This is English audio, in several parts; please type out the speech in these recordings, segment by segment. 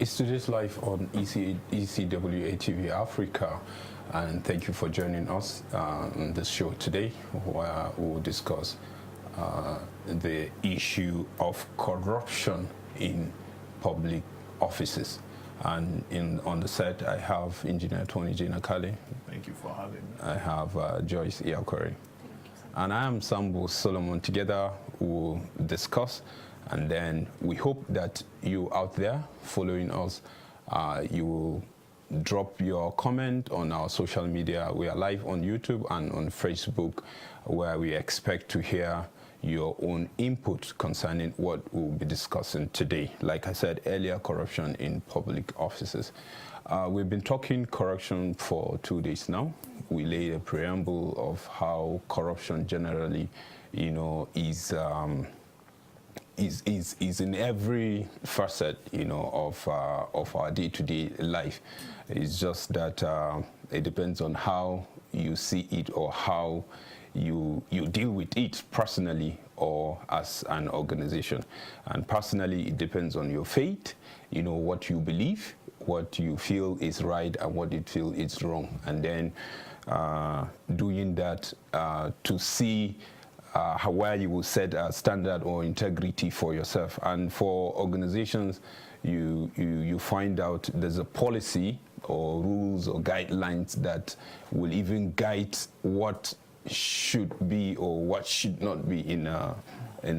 It's today's live on ECWA TV Africa, and thank you for joining us on this show today, where we'll discuss the issue of corruption in public offices. And on the set, I have Engineer Tony Jinakali. Thank you for having me. I have Joyce Iyakwari. And I am Sambo Solomon. Together we'll discuss, and then we hope that you out there following us, you will drop your comment on our social media. We are live on YouTube and on Facebook, where we expect to hear your own input concerning what we'll be discussing today. Like I said earlier, corruption in public offices. We've been talking corruption for 2 days now. We laid a preamble of how corruption generally, you know, is in every facet, you know, of our day-to-day life. It's just that it depends on how you see it or how you deal with it personally or as an organization. And personally, it depends on your faith, you know, what you believe, what you feel is right and what you feel is wrong. And then doing that to see where you will set a standard or integrity for yourself. And for organizations, you find out there's a policy or rules or guidelines that will even guide what should be or what should not be in a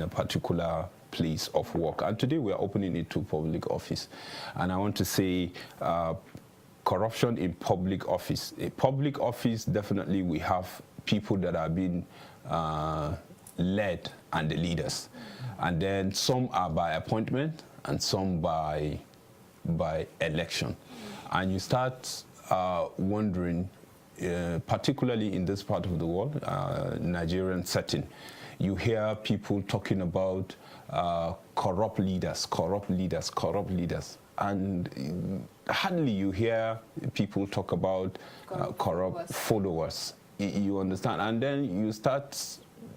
particular place of work. And today we are opening it to public office. And I want to say corruption in public office. A public office, definitely we have people that are being led and the leaders. And then some are by appointment and some by election. And you start wondering, particularly in this part of the world, Nigerian setting, you hear people talking about corrupt leaders, and hardly you hear people talk about corrupt followers. You understand? And then you start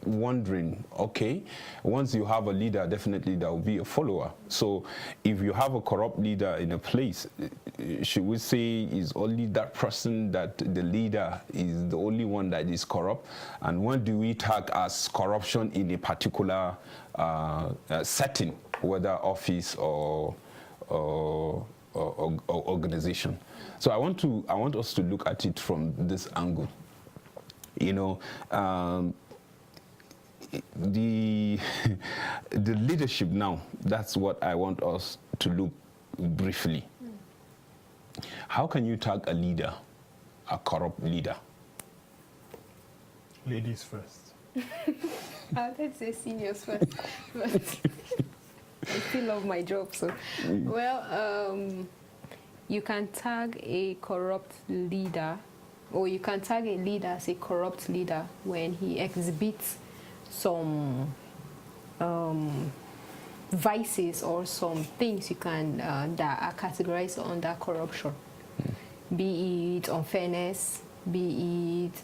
wondering, okay, once you have a leader, definitely there will be a follower. So if you have a corrupt leader in a place, should we say is only that person, that the leader is the only one that is corrupt? And what do we tag as corruption in a particular setting, whether office or organization? So I want us to look at it from this angle. You know, the leadership now, that's what I want us to look briefly. How can you tag a leader, a corrupt leader? Ladies first. I would say seniors first, but I still love my job, so. Well, you can tag a corrupt leader, or you can tag a leader as a corrupt leader when he exhibits some vices or some things you can that are categorized under corruption, be it unfairness, be it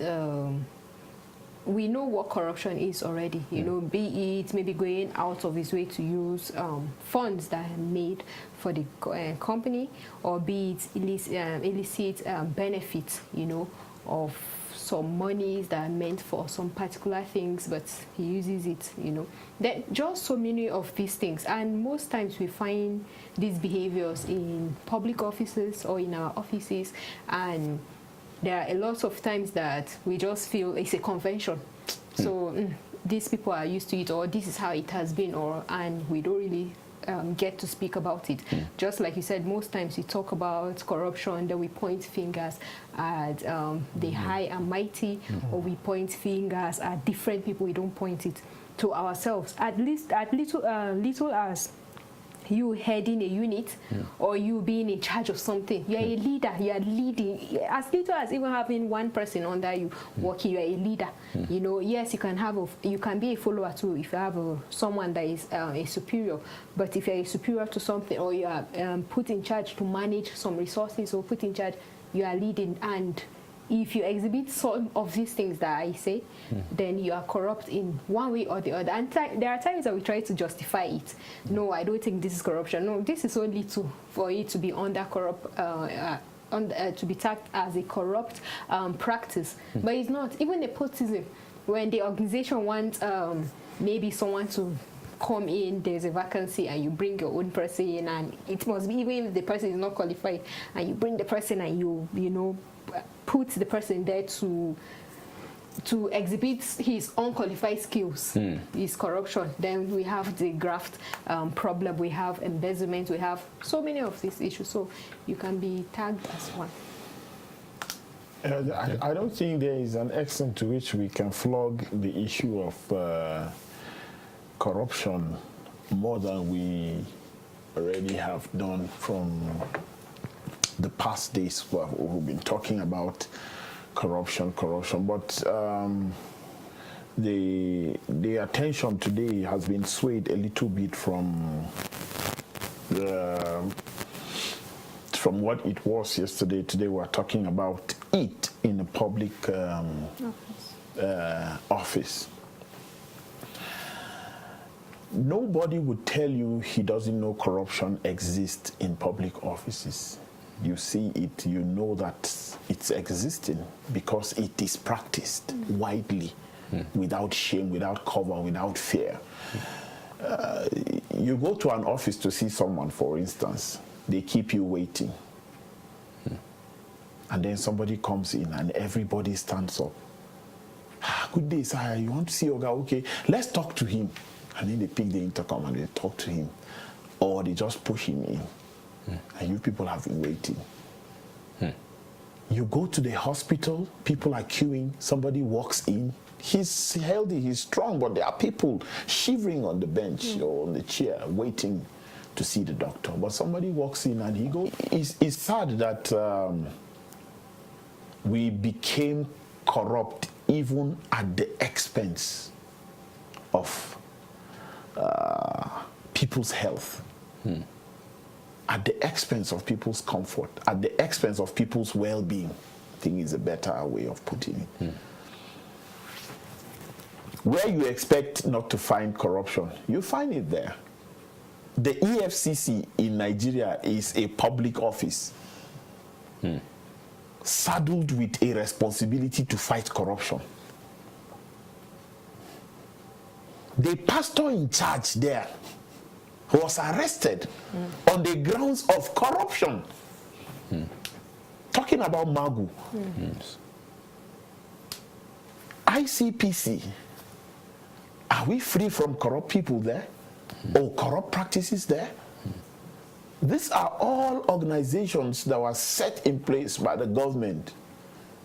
we know what corruption is already, you know, be it maybe going out of his way to use funds that are made for the company, or be it illicit benefits, you know, of some monies that are meant for some particular things, but he uses it, you know. There just so many of these things, and most times we find these behaviors in public offices or in our offices, and there are a lot of times that we just feel it's a convention. So these people are used to it, or this is how it has been, and we don't really get to speak about it. Just like you said, most times we talk about corruption, then we point fingers at the high and mighty, or we point fingers at different people. We don't point it to ourselves. At least at little as you heading a unit, or you being in charge of something. You're a leader, you are leading. As little as even having one person under you working, you're a leader. You know, yes, you can be a follower too if you have someone that is a superior. But if you're a superior to something, or you are put in charge to manage some resources, or put in charge, you are leading. And if you exhibit some of these things that I say, then you are corrupt in one way or the other. And there are times that we try to justify it. No, I don't think this is corruption. No, this is only for it to be under corrupt, to be tagged as a corrupt practice. But it's not. Even nepotism, when the organization wants maybe someone to come in, there's a vacancy, and you bring your own person in, and it must be, even if the person is not qualified, and you bring the person and you know, put the person there to exhibit his unqualified skills, is corruption. Then we have the graft problem, we have embezzlement, we have so many of these issues. So you can be tagged as one. I don't think there is an extent to which we can flog the issue of corruption more than we already have done from the past days. We've been talking about corruption, but the attention today has been swayed a little bit from what it was yesterday. Today we're talking about it in a public office. Nobody would tell you he doesn't know corruption exists in public offices. You see it, you know that it's existing because it is practiced widely, without shame, without cover, without fear. You go to an office to see someone, for instance, they keep you waiting. And then somebody comes in and everybody stands up. Good day, sir, you want to see Oga? Okay, let's talk to him. And then they pick the intercom and they talk to him. Or they just push him in. And you people have been waiting. You go to the hospital, people are queuing, somebody walks in. He's healthy, he's strong, but there are people shivering on the bench or on the chair waiting to see the doctor. But somebody walks in and he goes. It's sad that we became corrupt even at the expense of people's health. At the expense of people's comfort, at the expense of people's well-being, I think is a better way of putting it. Where you expect not to find corruption, you find it there. The EFCC in Nigeria is a public office, saddled with a responsibility to fight corruption. The pastor in charge there was arrested on the grounds of corruption. Talking about Magu. ICPC, are we free from corrupt people there? Or corrupt practices there? These are all organizations that were set in place by the government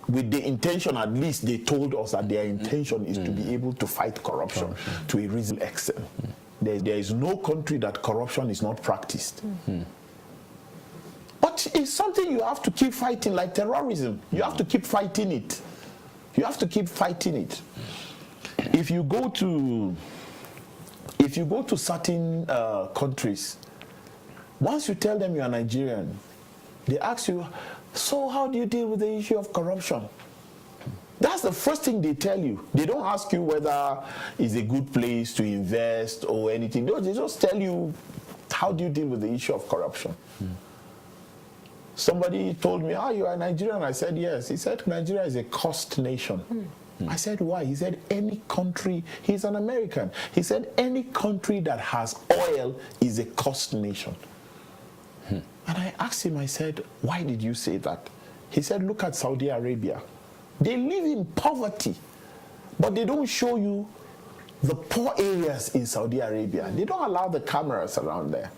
with the intention, at least they told us that their intention is to be able to fight corruption to a reasonable extent. There is no country that corruption is not practiced. But it's something you have to keep fighting, like terrorism. You have to keep fighting it. You have to keep fighting it. If you go to certain countries, once you tell them you are Nigerian, they ask you, so how do you deal with the issue of corruption? That's the first thing they tell you. They don't ask you whether it's a good place to invest or anything. No, they just tell you, how do you deal with the issue of corruption? Somebody told me, you are Nigerian? I said, yes. He said, Nigeria is a cost nation. I said, why? He said, any country, he's an American. He said, any country that has oil is a cost nation. And I asked him, I said, why did you say that? He said, look at Saudi Arabia. They live in poverty, but they don't show you the poor areas in Saudi Arabia. They don't allow the cameras around there.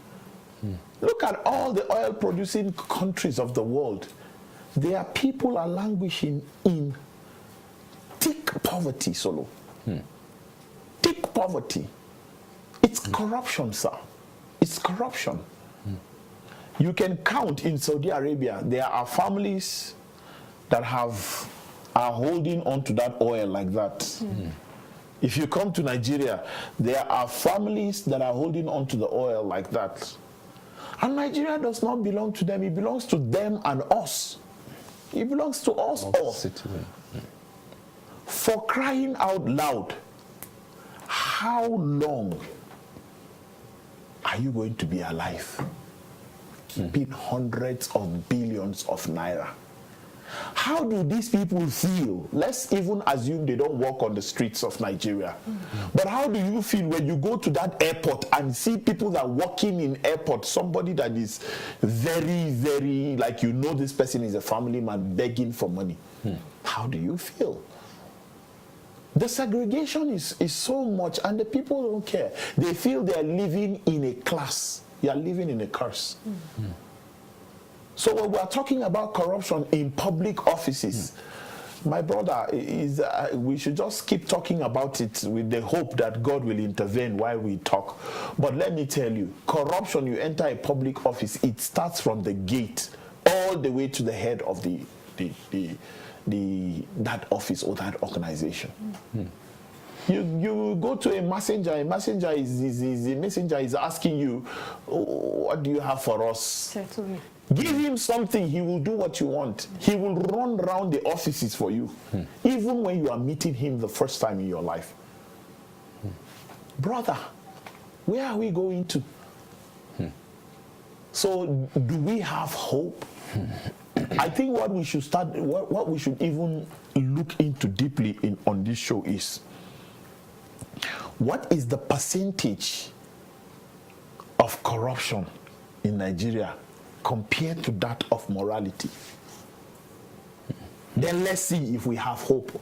Look at all the oil-producing countries of the world. Their people are languishing in thick poverty, Solo. Thick poverty. It's corruption, sir. It's corruption. You can count in Saudi Arabia, there are families that are holding on to that oil like that. If you come to Nigeria, there are families that are holding on to the oil like that. And Nigeria does not belong to them. It belongs to them and us. It belongs to us all. Citizen. For crying out loud, how long are you going to be alive? Keeping hundreds of billions of naira. How do these people feel? Let's even assume they don't walk on the streets of Nigeria. But how do you feel when you go to that airport and see people that are walking in airport, somebody that is very, very, like you know this person is a family man begging for money? How do you feel? The segregation is so much and the people don't care. They feel they are living in a class. You are living in a curse. So when we are talking about corruption in public offices, my brother, we should just keep talking about it with the hope that God will intervene while we talk. But let me tell you, corruption, you enter a public office, it starts from the gate all the way to the head of that office or that organization. You go to a messenger is asking you, what do you have for us? Certainly. Give him something, he will do what you want. He will run around the offices for you, even when you are meeting him the first time in your life. Brother, where are we going to? So do we have hope? I think what we should start, what we should even look into deeply on this show is, what is the percentage of corruption in Nigeria compared to that of morality? Then let's see if we have hope.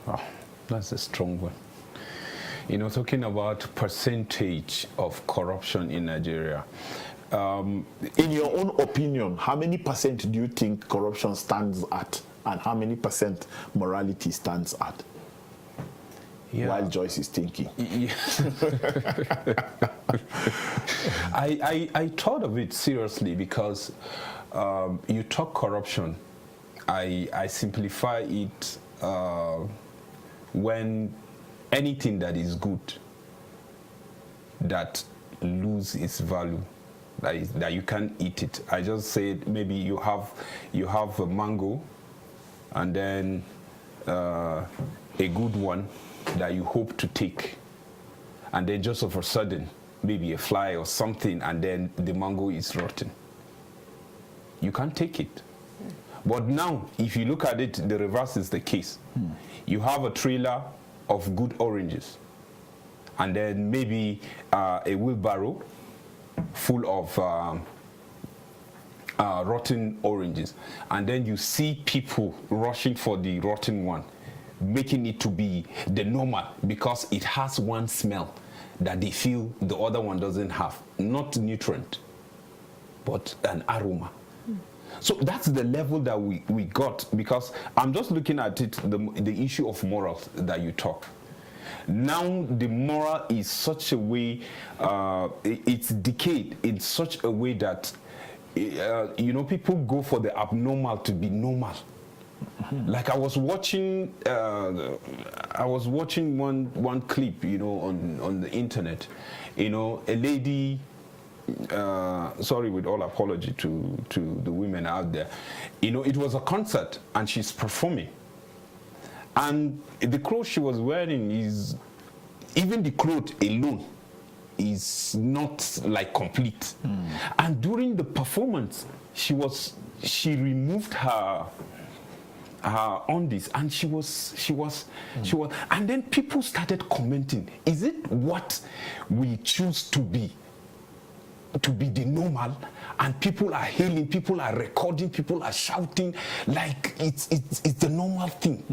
Oh, that's a strong one. You know, talking about percentage of corruption in Nigeria. In your own opinion, how many percent do you think corruption stands at? And how many percent morality stands at? Yeah. While Joyce is thinking. Yeah. I thought of it seriously because you talk corruption. I simplify it when anything that is good that lose its value, that you can't eat it. I just said maybe you have a mango and then a good one that you hope to take, and then just of a sudden maybe a fly or something, and then the mango is rotten. You can't take it. But now if you look at it, the reverse is the case. You have a trailer of good oranges and then maybe a wheelbarrow full of rotten oranges, and then you see people rushing for the rotten one, making it to be the normal because it has one smell that they feel the other one doesn't have. Not nutrient, but an aroma. So that's the level that we got, because I'm just looking at it, the issue of morals that you talk. Now the moral is such a way, it's decayed in such a way that you know, people go for the abnormal to be normal. Like I was watching one clip, you know, on the internet. You know, a lady, sorry, with all apology to the women out there, you know, it was a concert and she's performing, and the clothes she was wearing is, even the clothes alone is not like complete. And during the performance, she removed her undies, and she was, and then people started commenting, is it what we choose to be the normal? And people are hailing, people are recording, people are shouting like it's the normal thing.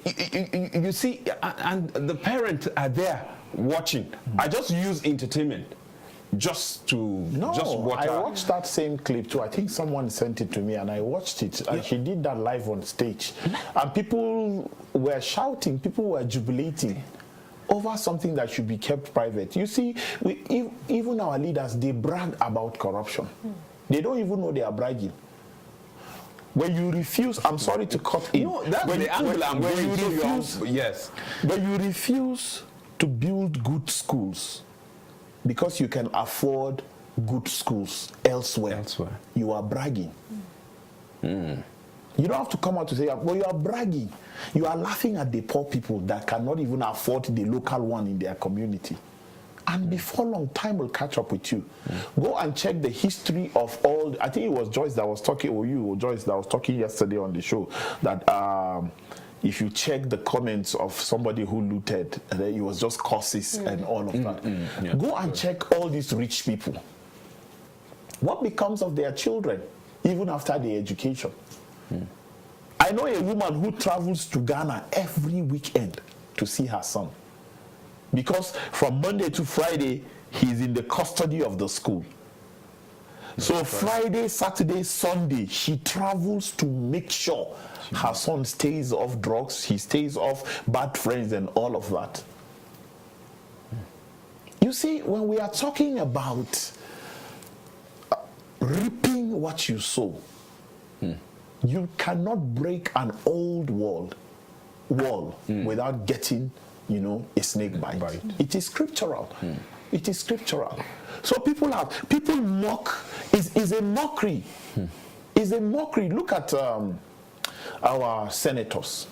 You see, and the parents are there watching. I just use entertainment just to I watched that same clip too. I think someone sent it to me and I watched it, and she did that live on stage, and people were shouting, people were jubilating over something that should be kept private. You see, even our leaders, they brag about corruption. They don't even know they are bragging. When you refuse, I'm sorry to cut in. No, that's the angle I'm going to. Yes. When you refuse to build good schools because you can afford good schools elsewhere, you are bragging. You don't have to come out to say, well, you are bragging. You are laughing at the poor people that cannot even afford the local one in their community. And before long, time will catch up with you. Go and check the history of all. I think it was Joyce that was talking, or you, or Joyce that was talking yesterday on the show, that if you check the comments of somebody who looted, it was just curses and all of that. Go and check all these rich people. What becomes of their children, even after their education? I know a woman who travels to Ghana every weekend to see her son. Because from Monday to Friday, he's in the custody of the school. So Friday, Saturday, Sunday, she travels to make sure her son stays off drugs, he stays off bad friends and all of that. You see, when we are talking about reaping what you sow, you cannot break an old wall without getting, a snake bite. It is scriptural. It is scriptural. So people mock. Is a mockery. Is a mockery. Look at our senators,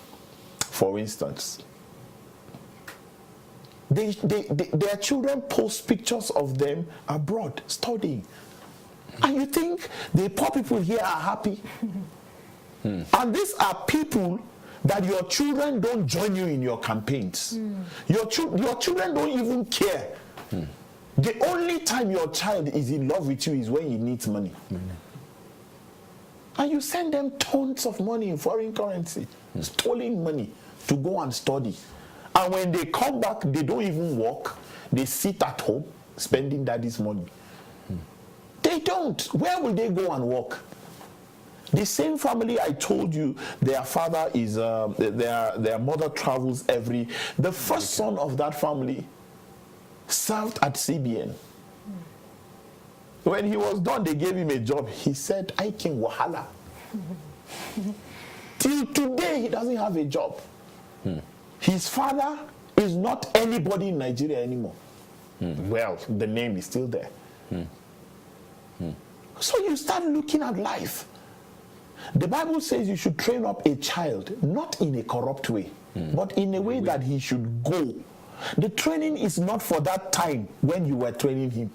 for instance. Their children post pictures of them abroad studying, and you think the poor people here are happy. And these are people that your children don't join you in your campaigns. Your children don't even care. The only time your child is in love with you is when he needs money. And you send them tons of money in foreign currency, stolen money, to go and study. And when they come back, they don't even work. They sit at home spending daddy's money. They don't. Where will they go and work? The same family I told you, their father is, their mother travels the first son of that family served at CBN. When he was done, they gave him a job. He said, I can wahala. Till today, he doesn't have a job. His father is not anybody in Nigeria anymore. Well, the name is still there. So you start looking at life. The Bible says you should train up a child, not in a corrupt way, but in a way that he should go. The training is not for that time when you were training him.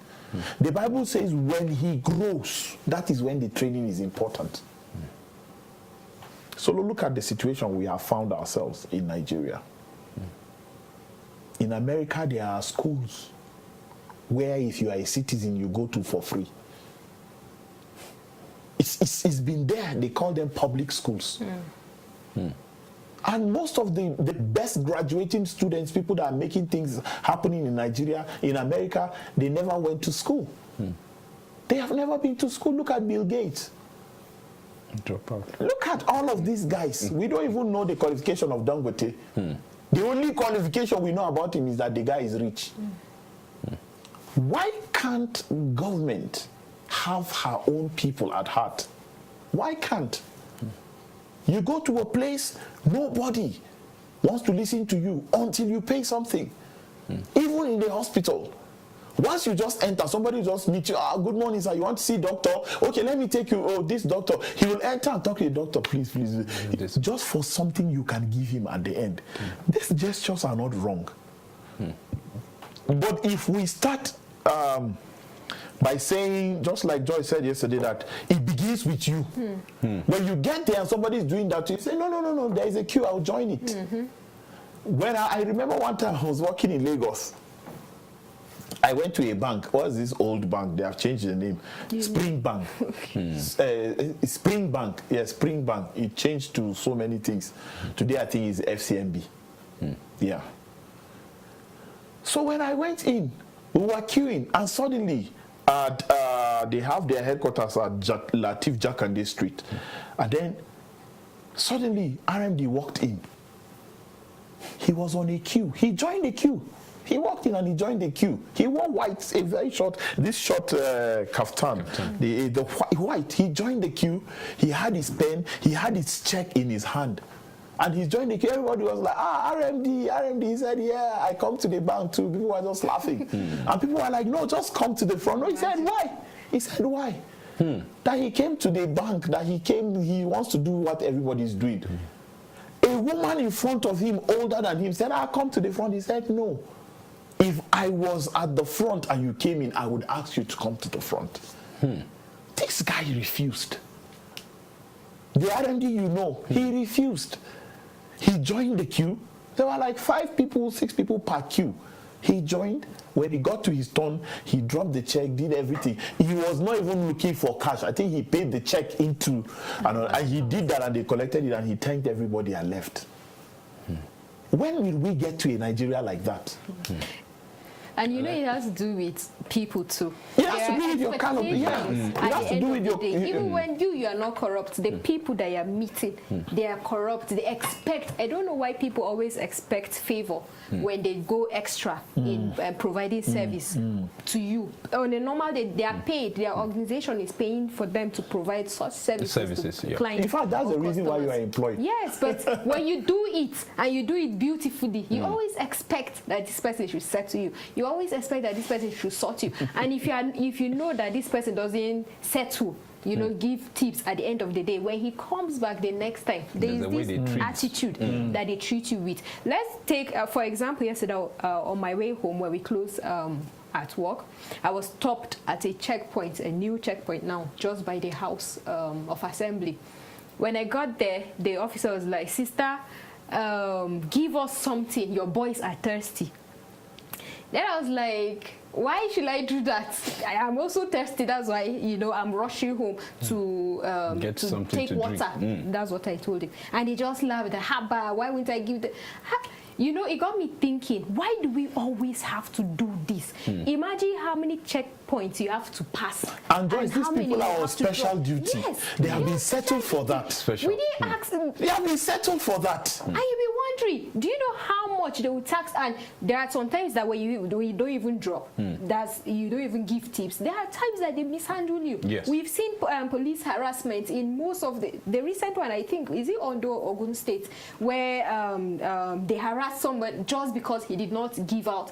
The Bible says when he grows, that is when the training is important. So look at the situation we have found ourselves in Nigeria. In America, there are schools where if you are a citizen, you go to for free. It's been there. They call them public schools. And most of the best graduating students, people that are making things happening in Nigeria, in America, they never went to school. They have never been to school. Look at Bill Gates. Drop out. Look at all of these guys. We don't even know the qualification of Dangote. The only qualification we know about him is that the guy is rich. Why can't government have her own people at heart? Why can't? You go to a place, nobody wants to listen to you until you pay something. Even in the hospital. Once you just enter, somebody just meet you. Good morning, sir. You want to see doctor? Okay, let me take you. Oh, this doctor. He will enter and talk to the doctor. Please. Just for something you can give him at the end. These gestures are not wrong. But if we start by saying, just like Joy said yesterday, that it begins with you. When you get there and somebody is doing that, you say, no, there is a queue, I'll join it. When I remember one time I was working in Lagos. I went to a bank. What is this old bank? They have changed the name. Spring Bank. Spring Bank. Yeah, Spring Bank. It changed to so many things. Today I think it's FCMB. Yeah. So when I went in, we were queuing, and suddenly they have their headquarters at Latif Jakande Street. And then suddenly RMD walked in. He was on a queue. He joined the queue. He walked in and he joined the queue. He wore white, a very short, kaftan. The white. He joined the queue. He had his pen. He had his check in his hand. And he joined the queue. Everybody was like, RMD. He said, yeah, I come to the bank too. People were just laughing. And people were like, no, just come to the front. No, he said, why? He said, why? That he came to the bank, that he wants to do what everybody's doing. A woman in front of him, older than him, said, I'll come to the front. He said, no. If I was at the front and you came in, I would ask you to come to the front. This guy refused. The RMD, you know, he refused. He joined the queue. There were like 5 people, 6 people per queue. He joined. When he got to his turn, he dropped the check, did everything. He was not even looking for cash. I think he paid the check into, and he did that, and they collected it, and he thanked everybody and left. When will we get to a Nigeria like that? And you know, it has to do with people too. It has to do with your kind of, yeah. It has to do with your. Even when you are not corrupt, the people that you are meeting, they are corrupt. They expect. I don't know why people always expect favor when they go extra in providing service to you. On a normal day, they are paid. Their organization is paying for them to provide such services to clients. In fact, that's the reason why you are employed. Yes, but when you do it and you do it beautifully, you always expect that this person should settle you. You always expect that this person should sort you. And if you know that this person doesn't settle, you know, give tips at the end of the day, when he comes back the next time, there is this attitude that they treat you with. Let's take, for example, yesterday on my way home, where we closed at work, I was stopped at a checkpoint, a new checkpoint now, just by the House of Assembly. When I got there, the officer was like, sister, give us something, your boys are thirsty. Then I was like, why should I do that? I am also thirsty. That's why, you know, I'm rushing home to take water. That's what I told him. And he just laughed. Haba, why wouldn't I give the... You know, it got me thinking, why do we always have to do this? Imagine how many checkpoints you have to pass. And Joyce, these people are on special duty. Yes, they have been settled for that. Special. We didn't ask them. They have been settled for that. And you'll be wondering, do you know how much they will tax? And there are some times that when you don't even drop, you don't even give tips. There are times that they mishandle you. Yes. We've seen police harassment in most of the recent one, I think, is it Ondo, Ogun State, where they harass someone just because he did not give out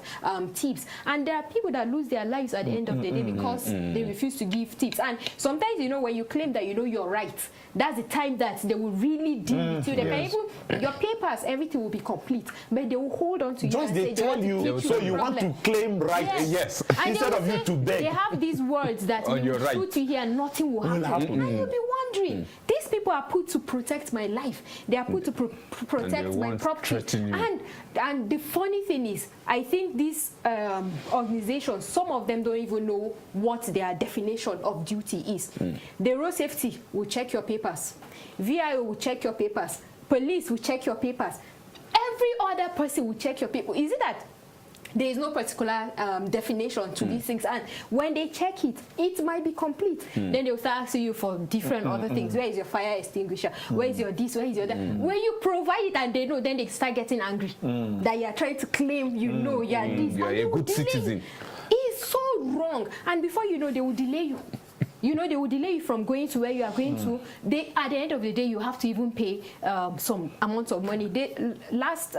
tips. And there are people that lose their lives at the end of the day because they refuse to give tips. And sometimes, you know, when you claim that you know you're right, that's the time that they will really deal with you. They can even, your papers, everything will be complete, but they will hold on to you. Just they tell you, so you want to claim right, yes, instead of you to beg. They have these words that you will shoot you here and nothing will happen. And you'll be wondering, these people are put to protect my life. They are put to protect my property. And the funny thing is, I think these organizations, some of them don't even know what their definition of duty is. The road safety will check your papers. VIO will check your papers. Police will check your papers. Every other person will check your papers. Is it that there is no particular definition to these things, and when they check it, it might be complete. Then they will start asking you for different other things. Where is your fire extinguisher? Where is your this? Where is your that? When you provide it and they know, then they start getting angry that you are trying to claim you know you are this. You are a good citizen. It's so wrong, and before you know, they will delay you. You know, they will delay you from going to where you are going to. At the end of the day, you have to even pay some amount of money. Last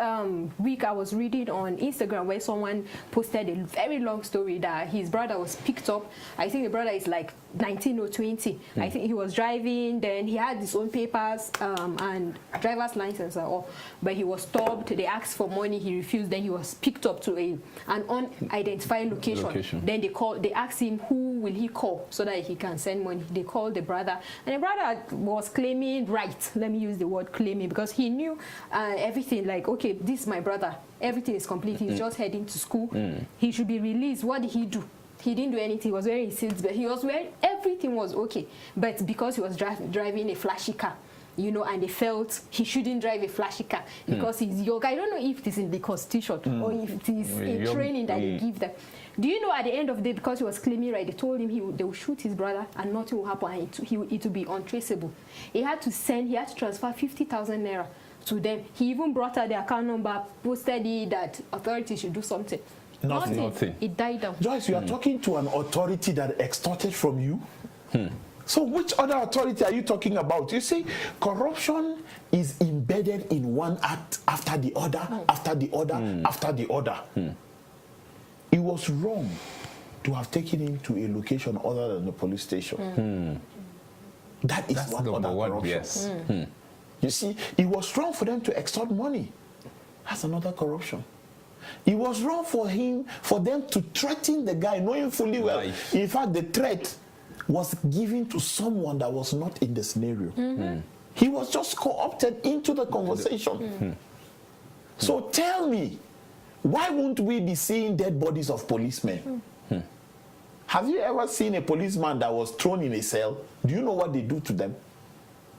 week, I was reading on Instagram where someone posted a very long story that his brother was picked up. I think the brother is like 19 or 20. I think he was driving, then he had his own papers and driver's license and all. But he was stopped. They asked for money. He refused. Then he was picked up to an unidentified location. Then they asked him who will he call so that he can send money. They called the brother, and the brother was claiming right. Let me use the word claiming, because he knew everything. Like, okay, this is my brother. Everything is complete. He's just heading to school. He should be released. What did he do? He didn't do anything. He was wearing his seats, but he was wearing, everything was okay. But because he was driving a flashy car, you know, and they felt he shouldn't drive a flashy car because he's young. I don't know if it is in the constitution or if it is a training that they give them. Do you know, at the end of the day, because he was claiming right, they told him they will shoot his brother and nothing will happen, and it will be untraceable. He had to transfer 50,000 naira to them. He even brought out the account number, posted it that authorities should do something. Nothing. It died down. Joyce, you are talking to an authority that extorted from you? So which other authority are you talking about? You see, corruption is embedded in one act after the other, after the other, after the other. It was wrong to have taken him to a location other than the police station. That's one other corruption. Yes. You see, it was wrong for them to extort money. That's another corruption. It was wrong for them to threaten the guy, knowing fully well. In fact, the threat was given to someone that was not in the scenario. He was just co-opted into the conversation. So tell me, why won't we be seeing dead bodies of policemen? Have you ever seen a policeman that was thrown in a cell? Do you know what they do to them?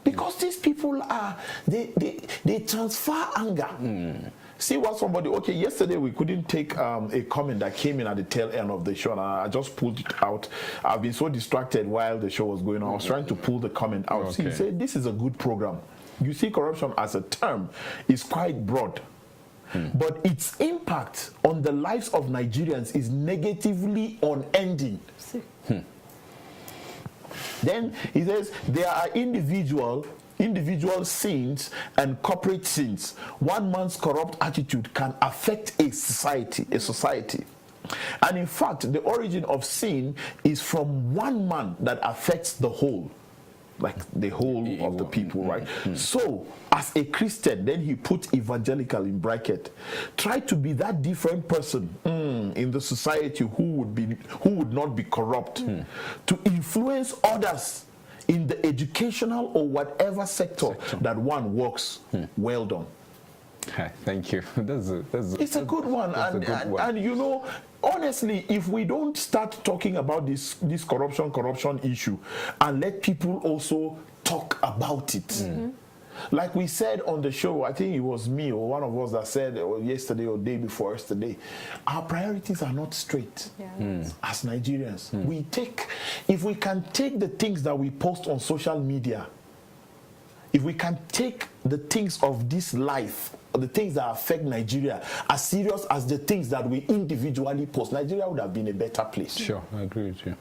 Because these people they transfer anger. See what somebody, okay, yesterday we couldn't take a comment that came in at the tail end of the show, and I just pulled it out. I've been so distracted while the show was going on. I was trying to pull the comment out. Okay. See, he said, this is a good program. You see, corruption as a term is quite broad. But its impact on the lives of Nigerians is negatively unending. Then he says there are individual sins and corporate sins. One man's corrupt attitude can affect a society. And in fact, the origin of sin is from one man that affects the whole. Like the whole of the people, right? So, as a Christian, then he put evangelical in bracket. Try to be that different person in the society who would not be corrupt, to influence others in the educational or whatever sector that one works. Well done. Thank you. It's a good one. And you know, honestly, if we don't start talking about this corruption issue and let people also talk about it, like we said on the show, I think it was me or one of us that said yesterday or day before yesterday, our priorities are not straight as Nigerians. If we can take the things that we post on social media, if we can take the things of this life, the things that affect Nigeria, as serious as the things that we individually post, Nigeria would have been a better place. Sure, I agree with you.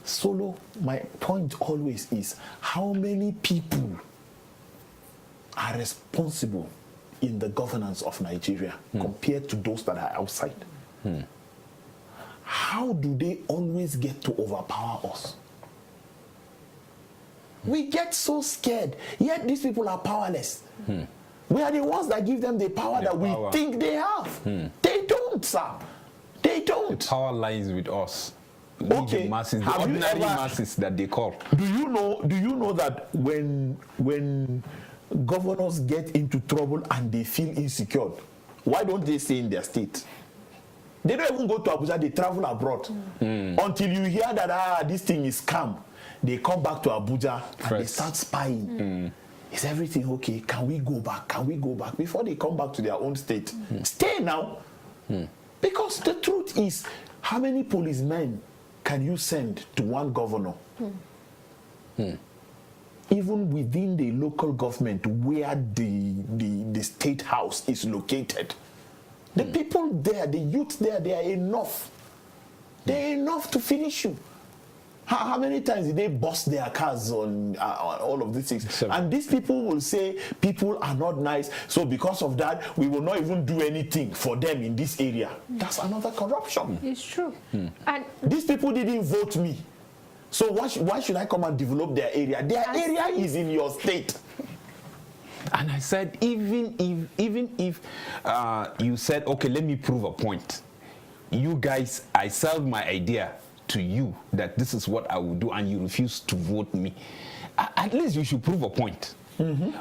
Solo, my point always is, how many people are responsible in the governance of Nigeria compared to those that are outside? How do they always get to overpower us? We get so scared, yet these people are powerless. We are the ones that give them the power that we think they have. They don't, sir. They don't. The power lies with us. Okay. The masses, the ordinary masses that they call. Do you know that when governors get into trouble and they feel insecure, why don't they stay in their state? They don't even go to Abuja, they travel abroad. Until you hear that this thing is calm. They come back to Abuja and they start spying. Is everything okay? Can we go back? Can we go back? Before they come back to their own state. Stay now. Because the truth is, how many policemen can you send to one governor? Even within the local government where the state house is located. The people there, the youth there, they are enough. They're enough to finish you. How many times did they bust their cars on all of these things? And these people will say people are not nice, so because of that, we will not even do anything for them in this area. That's another corruption. It's true. And these people didn't vote me. So why should I come and develop their area? Their area is in your state. And I said, even if you said, okay, let me prove a point. You guys, I sold my idea to you that this is what I will do, and you refuse to vote me. At least you should prove a point.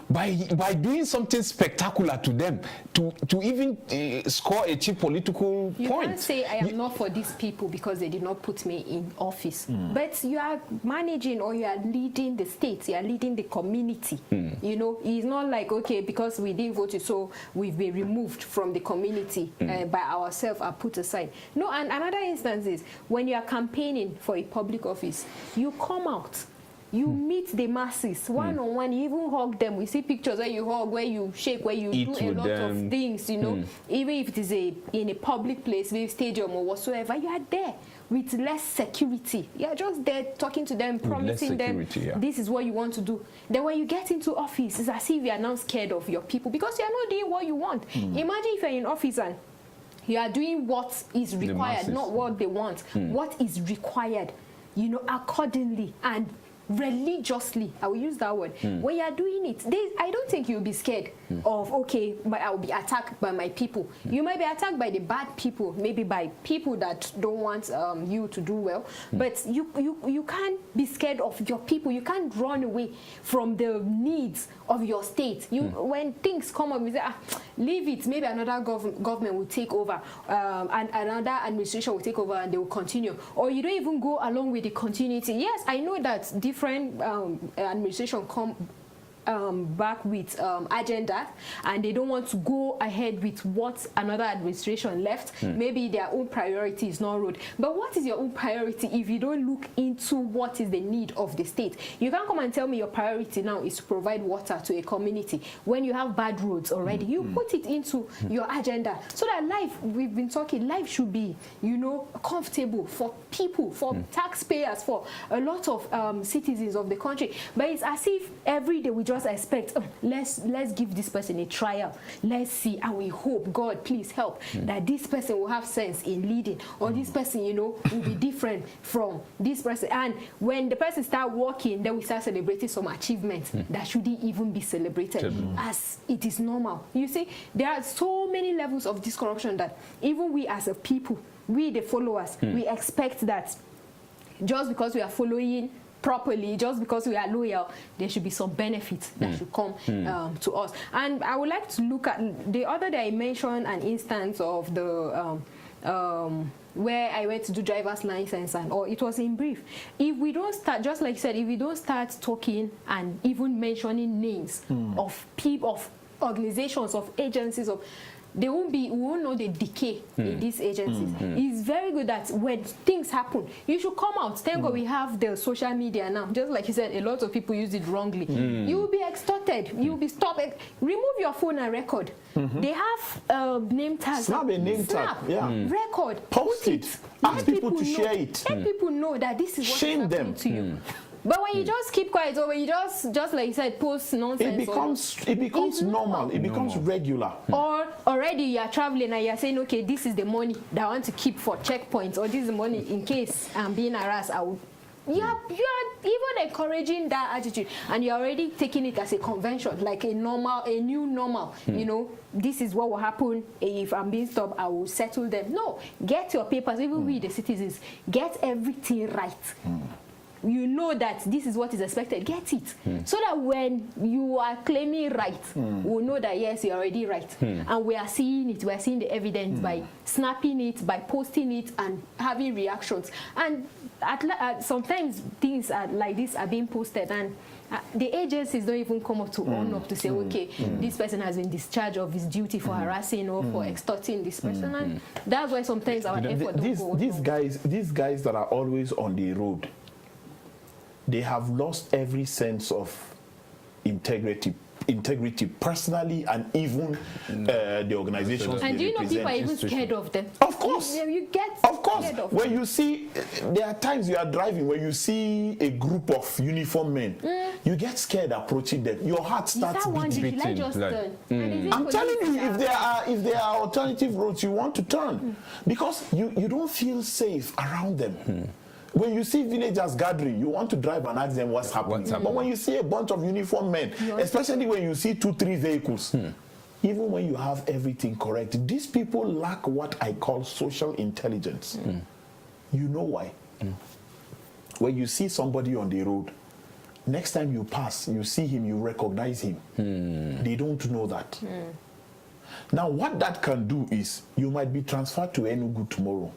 By doing something spectacular to them, to even score a cheap political point. You can't say I am not for these people because they did not put me in office. But you are managing, or you are leading the state, you are leading the community. You know, it's not like, okay, because we didn't vote you, so we've been removed from the community by ourselves and put aside. No, and another instance is when you are campaigning for a public office, you come out. You meet the masses one-on-one, you even hug them. We see pictures where you hug, where you shake, where you do a lot of things, you know. Even if it is in a public place, maybe stadium or whatsoever, you are there with less security. You are just there talking to them, promising them this is what you want to do. Then when you get into office, it's as if you are now scared of your people because you are not doing what you want. Imagine if you're in office and You are doing what is required, masses. not what they want. What is required, you know, accordingly and religiously. I will use that word. When you are doing it, I don't think you'll be scared of, okay, but I will be attacked by my people. You might be attacked by the bad people, maybe by people that don't want you to do well, but you can't be scared of your people. You can't run away from the needs of your state. When things come up, you say, leave it. Maybe another government will take over, and another administration will take over, and they will continue. Or you don't even go along with the continuity. Yes, I know that different administration come back with agenda, and they don't want to go ahead with what another administration left. Maybe their own priority is not road. But what is your own priority if you don't look into what is the need of the state? You can't come and tell me your priority now is to provide water to a community when you have bad roads already. You put it into your agenda so that life, we've been talking, life should be, you know, comfortable for people, for taxpayers, for a lot of citizens of the country. But it's as if every day we just expect, let's give this person a trial, let's see, and we hope, God, please help that this person will have sense in leading, or this person, you know, will be different from this person. And when the person start working, then we start celebrating some achievements that shouldn't even be celebrated as it is normal. You see, there are so many levels of this corruption that even we as a people, we the followers, we expect that just because we are following properly, just because we are loyal, there should be some benefits that should come to us. And I would like to look at the other day I mentioned an instance of the where I went to do driver's license, and or it was in brief. If we don't start, just like you said, if we don't start talking and even mentioning names of people, of organizations, of agencies, of we won't know the decay in these agencies. It's very good that when things happen, you should come out. Thank God we have the social media now. Just like you said, a lot of people use it wrongly. You will be extorted. You will be stopped. Remove your phone and record. They have name tags. Snap a name tag. Yeah. Record. Post it. Ask people to share it. Let people know that this is what is happening to you. But when you just keep quiet, or when you just like you said, post nonsense, it becomes normal. It becomes regular. Or already you are traveling and you are saying, okay, this is the money that I want to keep for checkpoints, or this is the money in case I'm being harassed. You are even encouraging that attitude, and you're already taking it as a convention, like a new normal. You know, this is what will happen if I'm being stopped. I will settle them. No, get your papers. Even we, the citizens, get everything right. You know that this is what is expected. Get it, so that when you are claiming right, we'll know that yes, you're already right, and we are seeing it. We are seeing the evidence by snapping it, by posting it, and having reactions. And sometimes things like this are being posted, and the agencies don't even come up to own up to say, okay, this person has been discharged of his duty for harassing or for extorting this person, and that's why sometimes our effort don't go. These guys that are always on the road, they have lost every sense of integrity personally, and even the organizations. And do you know people are even scared of them? Of course. You get of course. scared of when them. you see, there are times you are driving where you see a group of uniformed men, you get scared approaching them. Your heart starts beating. I'm telling you, if there are alternative roads you want to turn, because you don't feel safe around them. When you see villagers gathering, you want to drive and ask them what's happening. But when you see a bunch of uniformed men, especially when you see 2-3 vehicles, even when you have everything correct, these people lack what I call social intelligence. You know why? When you see somebody on the road, next time you pass, you see him, you recognize him. They don't know that. Now, what that can do is, you might be transferred to Enugu tomorrow.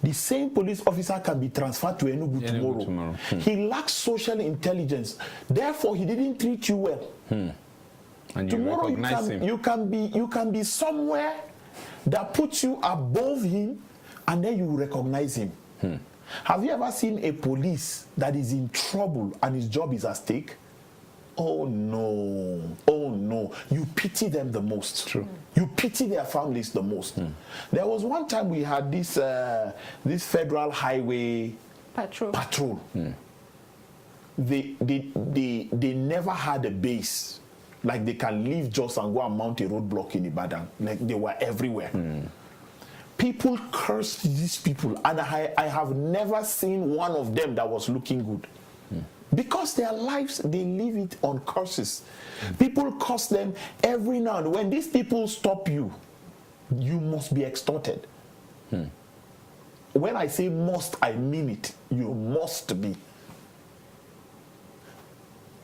The same police officer can be transferred to Enugu tomorrow. He lacks social intelligence. Therefore, he didn't treat you well. And tomorrow you can be somewhere that puts you above him, and then you recognize him. Have you ever seen a police that is in trouble and his job is at stake? Oh no, oh no. You pity them the most. True. You pity their families the most. There was one time we had this federal highway patrol. They never had a base Like they can leave Jos and go and mount a roadblock in Ibadan. Like they were everywhere. People cursed these people, and I have never seen one of them that was looking good. Because their lives, they live it on curses. People curse them every now and then. When these people stop you, you must be extorted. When I say must, I mean it. You must be.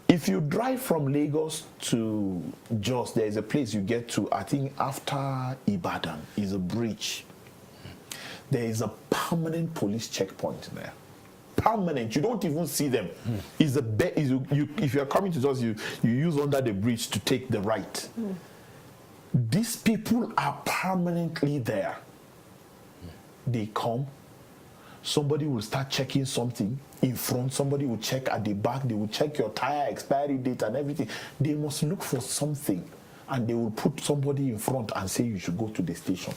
If you drive from Lagos to Jos, there is a place you get to, I think after Ibadan, is a bridge. There is a permanent police checkpoint there. Permanent. You don't even see them. Is if you're coming to Jos, you use under the bridge to take the right. These people are permanently there. They come. Somebody will start checking something in front. Somebody will check at the back. They will check your tire expiry date and everything. They must look for something, and they will put somebody in front and say you should go to the station.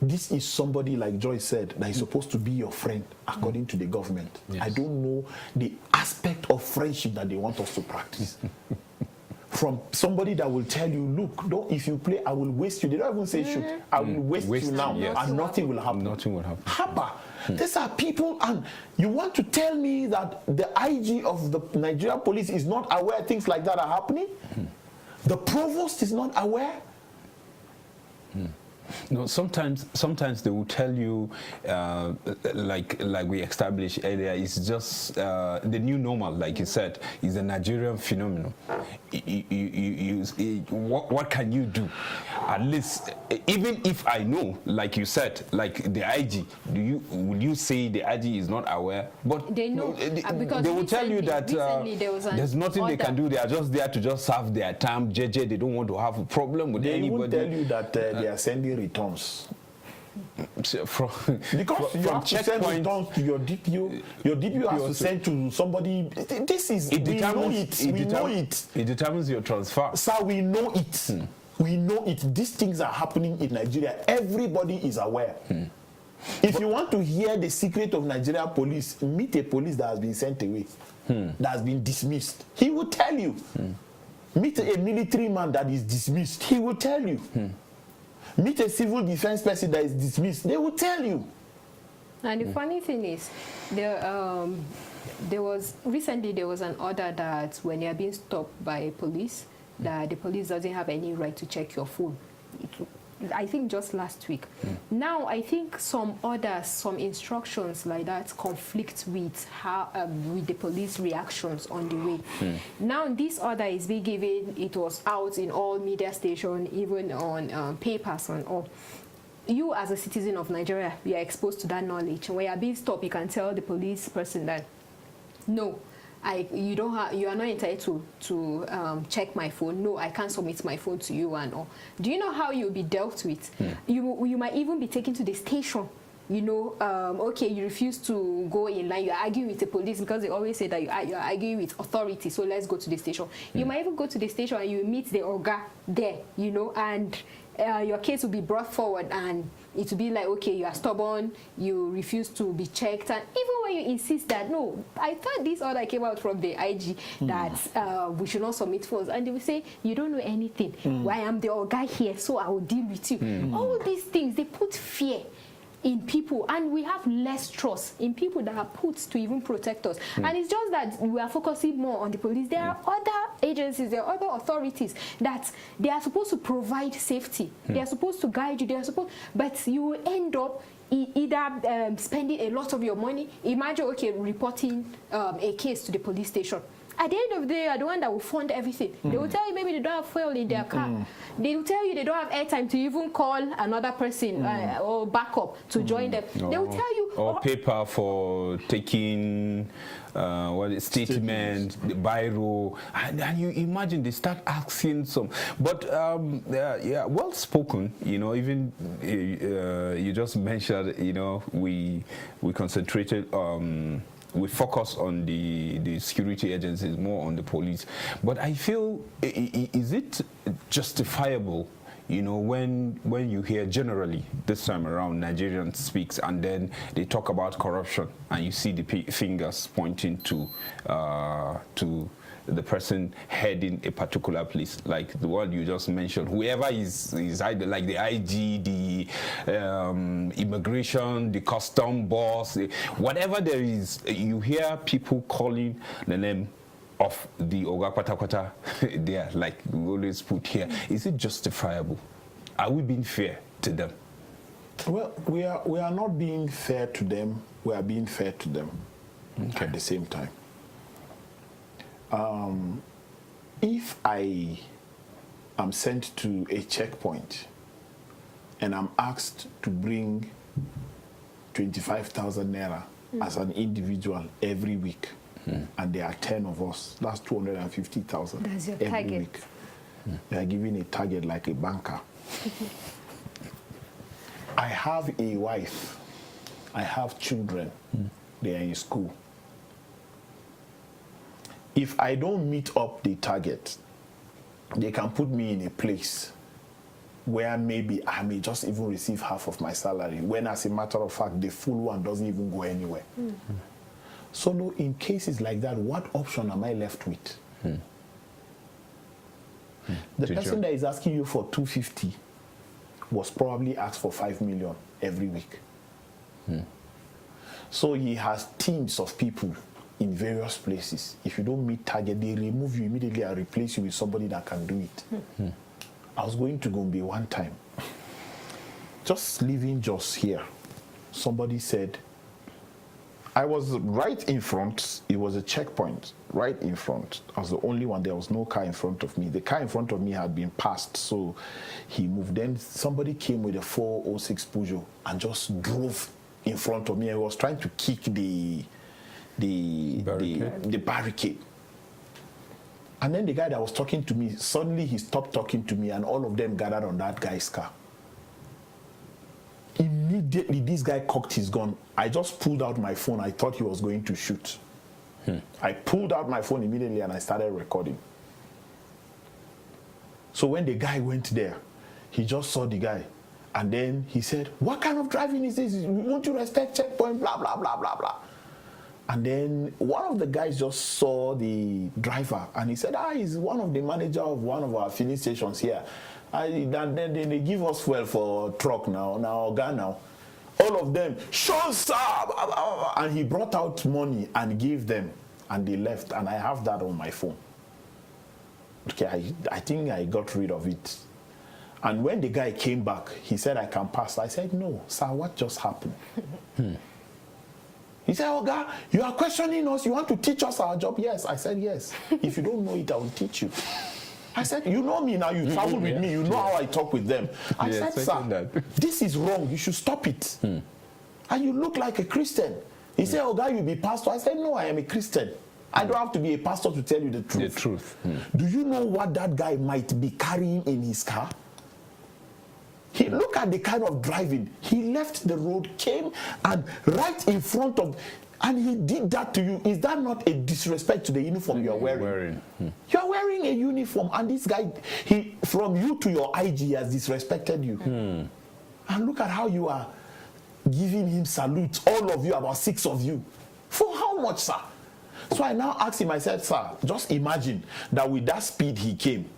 This is somebody, like Joy said, that is supposed to be your friend according to the government. Yes. I don't know the aspect of friendship that they want us to practice. From somebody that will tell you, look, if you play, I will waste you. They don't even say shoot. I will waste you now, and nothing will happen. Nothing will happen. Haba. These are people, and you want to tell me that the IG of the Nigerian police is not aware things like that are happening? The provost is not aware? No, sometimes they will tell you, like we established earlier, it's just the new normal, like you said, is a Nigerian phenomenon. What can you do? At least, even if I know, like you said, like the IG, will you say the IG is not aware? But they know, because they will tell you that there's nothing order. they can do. They are just there to just serve their time. JJ, they don't want to have a problem with anybody. They will tell you that they are sending returns. Because you have to send returns to your DPO. Your DPO has to send to somebody. This is, we know it. It determines your transfer. Sir, we know it. We know it. These things are happening in Nigeria. Everybody is aware. If you want to hear the secret of Nigeria police, meet a police that has been sent away, that has been dismissed. He will tell you. Meet a military man that is dismissed. He will tell you. Meet a civil defense person that is dismissed. They will tell you. And the funny thing is, recently there was an order that when you are being stopped by police, that the police doesn't have any right to check your phone. I think just last week. Now I think some orders, some instructions like that conflict with how with the police reactions on the way. Now this order is being given. It was out in all media stations, even on papers and all. You as a citizen of Nigeria, you are exposed to that knowledge. When you are being stopped, you can tell the police person that no, you are not entitled to check my phone. No, I can't submit my phone to you and all. Do you know how you'll be dealt with? You might even be taken to the station. You know, okay, you refuse to go in line. You're arguing with the police because they always say that you're arguing with authority. So let's go to the station. You might even go to the station and you meet the Oga there, you know, and your case will be brought forward, and it will be like, okay, you are stubborn, you refuse to be checked, and even when you insist that, no, I thought this order came out from the IG that we should not submit phones, and they will say, you don't know anything. Well, I am the Oga here, so I will deal with you. All these things, they put fear in people, and we have less trust in people that are put to even protect us. And it's just that we are focusing more on the police. There are other agencies, there are other authorities that they are supposed to provide safety. They are supposed to guide you. They are supposed, but you will end up either spending a lot of your money. Imagine, okay, reporting a case to the police station. At the end of the day, you are the one that will fund everything. They will tell you maybe they don't have fuel in their car. They will tell you they don't have airtime to even call another person or backup to join them. They will tell you. Or paper for taking statement, the biro. And you imagine they start asking some. But yeah, well spoken, you know, even you just mentioned, you know, we concentrated we focus on the security agencies, more on the police. But I feel, is it justifiable, you know, when you hear generally this time around Nigerians speaks and then they talk about corruption and you see the fingers pointing to the person heading a particular place, like the one you just mentioned. Whoever is either like the IG, the immigration, the custom boss, whatever there is, you hear people calling the name of the Oga Kwata Kwata there, like we always put here. Is it justifiable? Are we being fair to them? Well, we are not being fair to them. We are being fair to them at the same time. If I am sent to a checkpoint and I'm asked to bring 25,000 naira as an individual every week, and there are 10 of us, that's 250,000 That's your every target. week. They are giving a target like a banker. I have a wife. I have children. They are in school. If I don't meet up the target, they can put me in a place where maybe I may just even receive half of my salary, when as a matter of fact, the full one doesn't even go anywhere. So no, in cases like that, what option am I left with? The person that is asking you for 250 was probably asked for 5 million every week. So he has teams of people in various places. If you don't meet target, they remove you immediately and replace you with somebody that can do it. I was going to Gombe one time, just leaving Jos here. Somebody said, I was right in front. It was a checkpoint right in front. I was the only one. There was no car in front of me. The car in front of me had been passed, so he moved. Then somebody came with a 406 Peugeot and just drove in front of me. I was trying to kick the barricade. And then the guy that was talking to me, suddenly he stopped talking to me, and all of them gathered on that guy's car. Immediately, this guy cocked his gun. I just pulled out my phone. I thought he was going to shoot. I pulled out my phone immediately and I started recording. So when the guy went there, he just saw the guy. And then he said, what kind of driving is this? Won't you respect checkpoint? Blah, blah, blah, blah, blah. And then one of the guys just saw the driver and he said, he's one of the manager of one of our filling stations here. And then they give us fuel for truck now, Ghana. All of them, sure, sir. And he brought out money and gave them, and they left. And I have that on my phone. Okay, I think I got rid of it. And when the guy came back, he said, I can pass. I said, no, sir, what just happened? He said, Oga, you are questioning us. You want to teach us our job? Yes. I said, yes. If you don't know it, I will teach you. I said, you know me now. You travel with me. You know how I talk with them. I said, sir, this is wrong. You should stop it. And you look like a Christian. He said, Oga, you be pastor. I said, no, I am a Christian. I don't have to be a pastor to tell you the truth. The truth. Do you know what that guy might be carrying in his car? He look at the kind of driving. He left the road, came and right in front of, and he did that to you. Is that not a disrespect to the uniform you are wearing? You are wearing a uniform, and this guy, he from you to your IG has disrespected you. And look at how you are giving him salute, all of you, about 6 of you. For how much, sir? So I now asked him, I said, sir, just imagine that with that speed he came,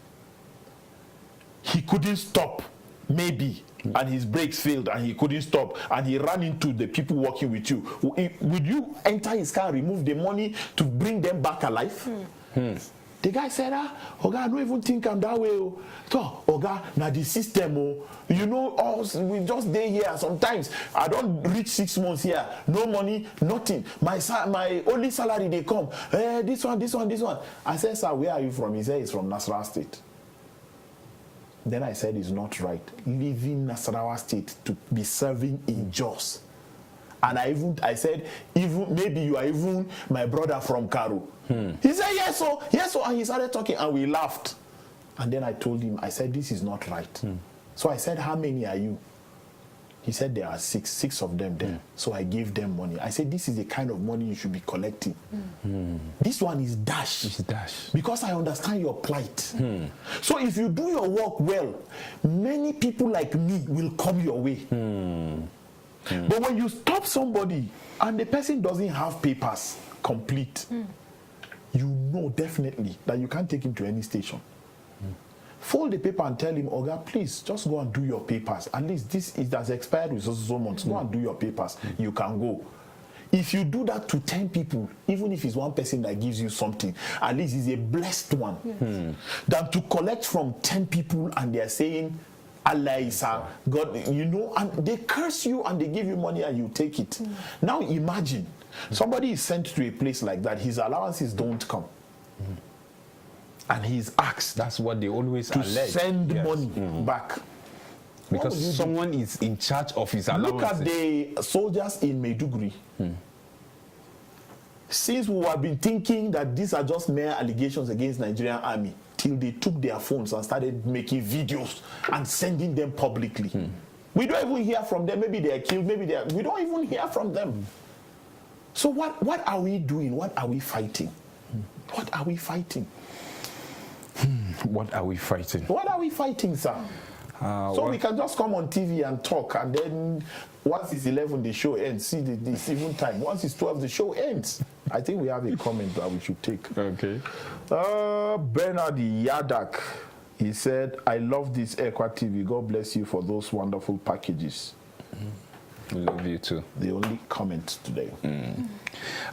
he couldn't stop. Maybe, and his brakes failed and he couldn't stop and he ran into the people working with you. Would you enter his car, remove the money to bring them back alive? The guy said, Oga, I don't even think I'm that way. So, Oga, now the system, you know, we just stay here. Sometimes I don't reach 6 months here. No money, nothing. My only salary, they come. This one. I said, sir, where are you from? He said, he's from Nasarawa State. Then I said, it's not right. Leaving Nasarawa State to be serving in Jos. And I said, even maybe you are even my brother from Karu. He said, yes, so. And he started talking and we laughed. And then I told him, I said, this is not right. So I said, how many are you? He said, there are 6 of them there. So I gave them money. I said, this is the kind of money you should be collecting. This one is dash. It's dash. Because I understand your plight. So if you do your work well, many people like me will come your way. But when you stop somebody and the person doesn't have papers complete, you know definitely that you can't take him to any station. Fold the paper and tell him, Oga, please just go and do your papers. At least this is has expired with so months. Go and do your papers. You can go. If you do that to 10 people, even if it's one person that gives you something, at least it's a blessed one. Than to collect from 10 people and they're saying, Allah is God, you know, and they curse you and they give you money and you take it. Now imagine, somebody is sent to a place like that, his allowances don't come. And he's asked, that's what they always to allege. send Yes. money back. Because someone is in charge of his allowances. Look at the soldiers in Maiduguri. Since we have been thinking that these are just mere allegations against Nigerian army, till they took their phones and started making videos and sending them publicly. We don't even hear from them. Maybe they are killed, maybe they are, we don't even hear from them. So what are we doing? What are we fighting? What are we fighting? What are we fighting? What are we fighting, sir? So we can just come on TV and talk, and then once it's 11, the show ends. See the even time. Once it's 12, the show ends. I think we have a comment that we should take. Okay. Bernard Yadak, he said, I love this Equa TV. God bless you for those wonderful packages. We love you too. The only comment today.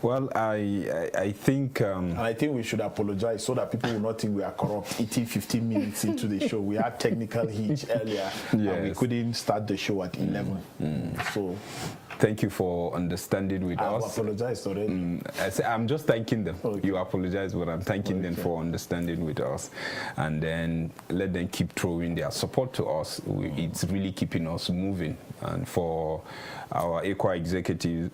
Well, I think... and I think we should apologize so that people will not think we are corrupt. 15 minutes into the show. We had technical hitch earlier. And we couldn't start the show at 11. So... Thank you for understanding with us. I've apologized already. I'm just thanking them. Okay. You apologize, but I'm thanking them for understanding with us. And then let them keep throwing their support to us. It's really keeping us moving. And for our Equa executive,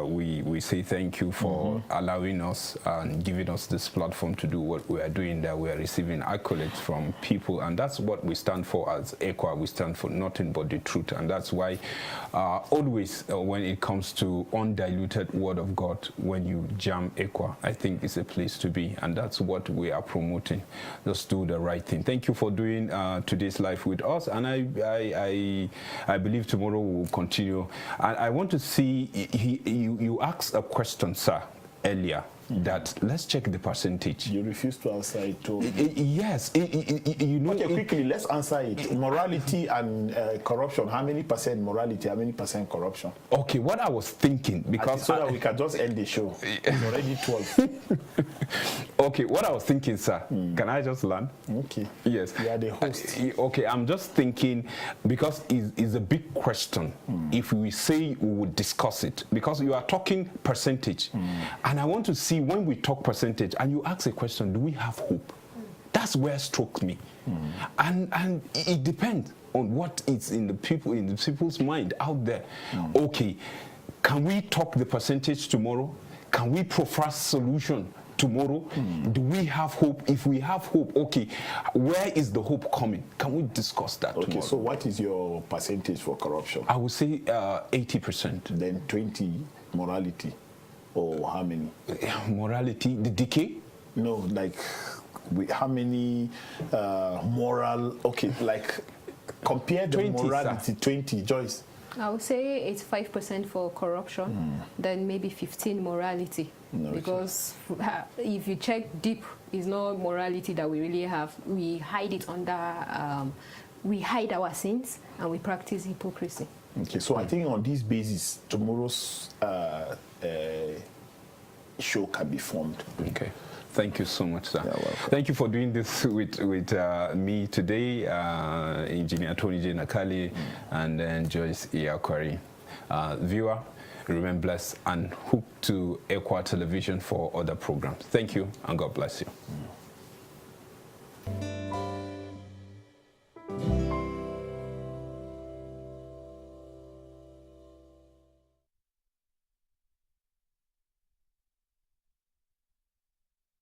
we say thank you for allowing us and giving us this platform to do what we are doing, that we are receiving accolades from people. And that's what we stand for as Equa. We stand for nothing but the truth. And that's why always when it comes to undiluted word of God, when you jam Equa, I think it's a place to be. And that's what we are promoting. Just do the right thing. Thank you for doing today's live with us. And I believe tomorrow we will continue. And I want to see, you asked a question, sir, earlier, that let's check the percentage. You refuse to answer it too. Yes. You know, okay, quickly, let's answer it. Morality and corruption. How many percent morality, how many percent corruption? Okay, what I was thinking, because... so that we can just end the show. It's already 12. Okay, what I was thinking, sir, can I just learn? Okay. Yes. You are the host. Okay, I'm just thinking, because it's a big question, if we say we would discuss it, because you are talking percentage, and I want to see when we talk percentage, and you ask a question, do we have hope? That's where it struck me. And it depends on what is in the people's mind out there. Okay, can we talk the percentage tomorrow? Can we profess solution tomorrow? Do we have hope? If we have hope, okay, where is the hope coming? Can we discuss that tomorrow? So what is your percentage for corruption? I would say 80%. Then 20 morality, or how many? Morality, the decay? No, like how many moral? Okay, like compare the 20, morality. sir. 20, Joyce. I would say it's 5% for corruption, then maybe 15 morality. No, because if you check deep, it's not morality that we really have. We hide it under, we hide our sins and we practice hypocrisy. Okay, so I think on this basis, tomorrow's show can be formed. Okay. Thank you so much, sir. You're welcome. Thank you for doing this with me today, Engineer Tony J. Nakali, and then Joyce Iyakwari. Viewer, remain blessed and hook to Equa Television for other programs. Thank you, and God bless you.